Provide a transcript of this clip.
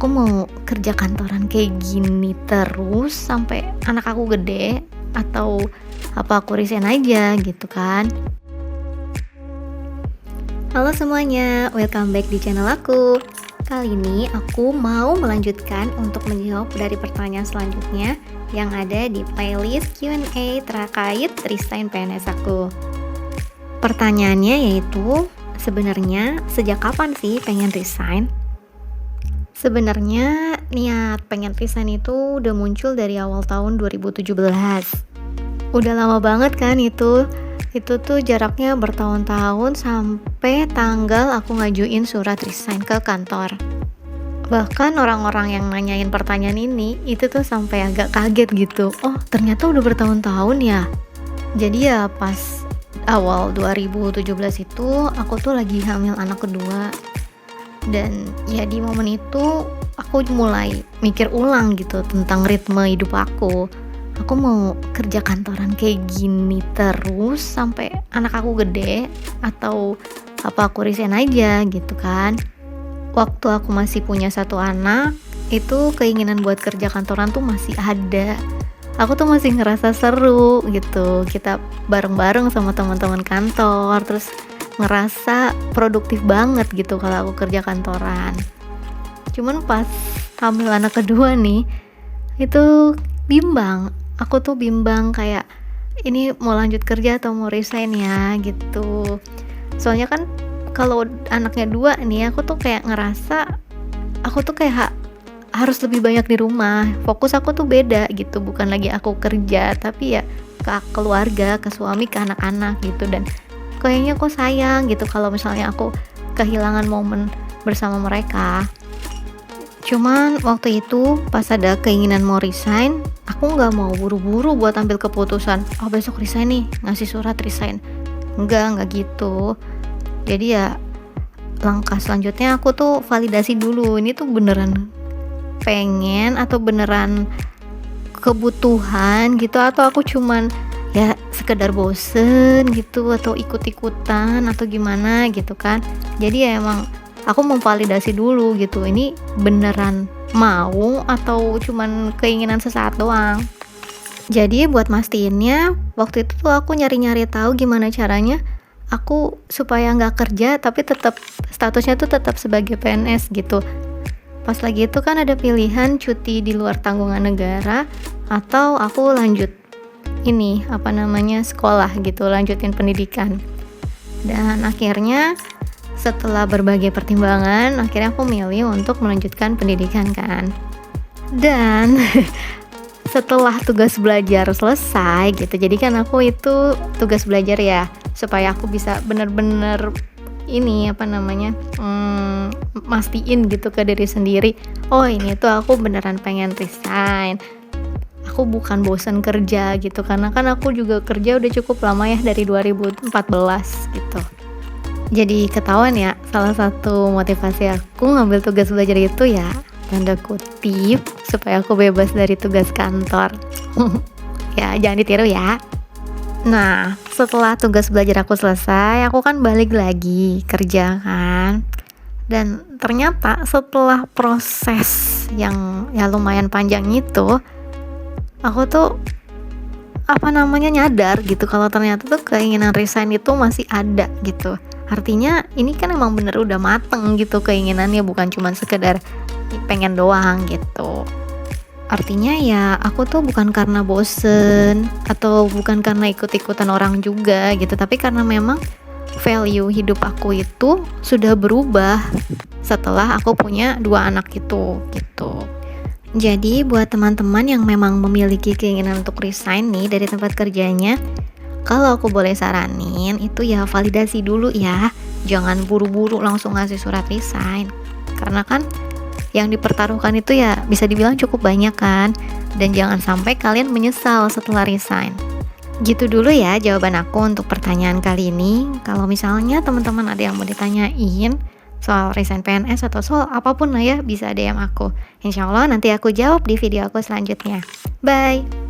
aku mau kerja kantoran kayak gini terus sampai anak aku gede atau apa aku resign aja gitu kan. Halo semuanya, welcome back di channel aku. Kali ini aku mau melanjutkan untuk menjawab dari pertanyaan selanjutnya yang ada di playlist Q&A terkait resign PNS aku. Pertanyaannya yaitu, sebenarnya sejak kapan sih pengen resign? Sebenarnya niat pengen resign itu udah muncul dari awal tahun 2017. Udah lama banget kan itu. Itu tuh jaraknya bertahun-tahun sampai tanggal aku ngajuin surat resign ke kantor. Bahkan orang-orang yang nanyain pertanyaan ini itu tuh sampai agak kaget gitu. Oh, ternyata udah bertahun-tahun ya. Jadi ya pas awal 2017 itu aku tuh lagi hamil anak kedua. Dan ya di momen itu aku mulai mikir ulang gitu tentang ritme hidup aku. Aku mau kerja kantoran kayak gini terus sampai anak aku gede atau apa aku resign aja gitu kan. Waktu aku masih punya satu anak, itu keinginan buat kerja kantoran tuh masih ada. Aku tuh masih ngerasa seru gitu. Kita bareng-bareng sama teman-teman kantor, terus ngerasa produktif banget gitu kalau aku kerja kantoran. Cuman pas hamil anak kedua nih, itu bimbang. Aku tuh bimbang kayak ini mau lanjut kerja atau mau resign ya gitu. Soalnya kan kalau anaknya dua nih, aku tuh kayak ngerasa aku tuh kayak harus lebih banyak di rumah. Fokus aku tuh beda gitu, bukan lagi aku kerja tapi ya ke keluarga, ke suami, ke anak-anak gitu. Dan kayaknya aku sayang gitu kalau misalnya aku kehilangan momen bersama mereka. Cuman waktu itu pas ada keinginan mau resign, aku nggak mau buru-buru buat ambil keputusan, oh besok resign nih, ngasih surat resign. Nggak gitu. Jadi ya langkah selanjutnya aku tuh validasi dulu, ini tuh beneran pengen atau beneran kebutuhan gitu, atau aku cuman ya sekedar bosen gitu atau ikut-ikutan atau gimana gitu kan. Jadi ya emang aku mau validasi dulu gitu, ini beneran mau atau cuman keinginan sesaat doang. Jadi buat mastiinnya, waktu itu tuh aku nyari-nyari tahu gimana caranya aku supaya nggak kerja tapi tetap statusnya tuh tetap sebagai PNS gitu. Pas lagi itu kan ada pilihan cuti di luar tanggungan negara atau aku lanjut sekolah gitu, lanjutin pendidikan. Dan akhirnya setelah berbagai pertimbangan, akhirnya aku milih untuk melanjutkan pendidikan kan. Dan setelah tugas belajar selesai gitu, jadi kan aku itu tugas belajar ya, supaya aku bisa bener-bener mastiin gitu ke diri sendiri, oh ini tuh aku beneran pengen resign, aku bukan bosan kerja gitu, karena kan aku juga kerja udah cukup lama ya, dari 2014 gitu. Jadi ketahuan ya, salah satu motivasi aku ngambil tugas belajar itu ya tanda kutip supaya aku bebas dari tugas kantor. Ya jangan ditiru ya. Nah setelah tugas belajar aku selesai, aku kan balik lagi kerja kan. Dan ternyata setelah proses yang ya lumayan panjang itu, aku tuh nyadar gitu kalau ternyata tuh keinginan resign itu masih ada gitu. Artinya ini kan emang bener udah mateng gitu keinginannya, bukan cuma sekedar pengen doang gitu. Artinya ya aku tuh bukan karena bosen atau bukan karena ikut-ikutan orang juga gitu, tapi karena memang value hidup aku itu sudah berubah setelah aku punya 2 anak itu gitu. Jadi buat teman-teman yang memang memiliki keinginan untuk resign nih dari tempat kerjanya, kalau aku boleh saranin itu ya validasi dulu ya. Jangan buru-buru langsung ngasih surat resign. Karena kan yang dipertaruhkan itu ya bisa dibilang cukup banyak kan. Dan jangan sampai kalian menyesal setelah resign. Gitu dulu ya jawaban aku untuk pertanyaan kali ini. Kalau misalnya teman-teman ada yang mau ditanyain soal resign PNS atau soal apapun lah ya, bisa DM aku. Insya Allah nanti aku jawab di video aku selanjutnya. Bye!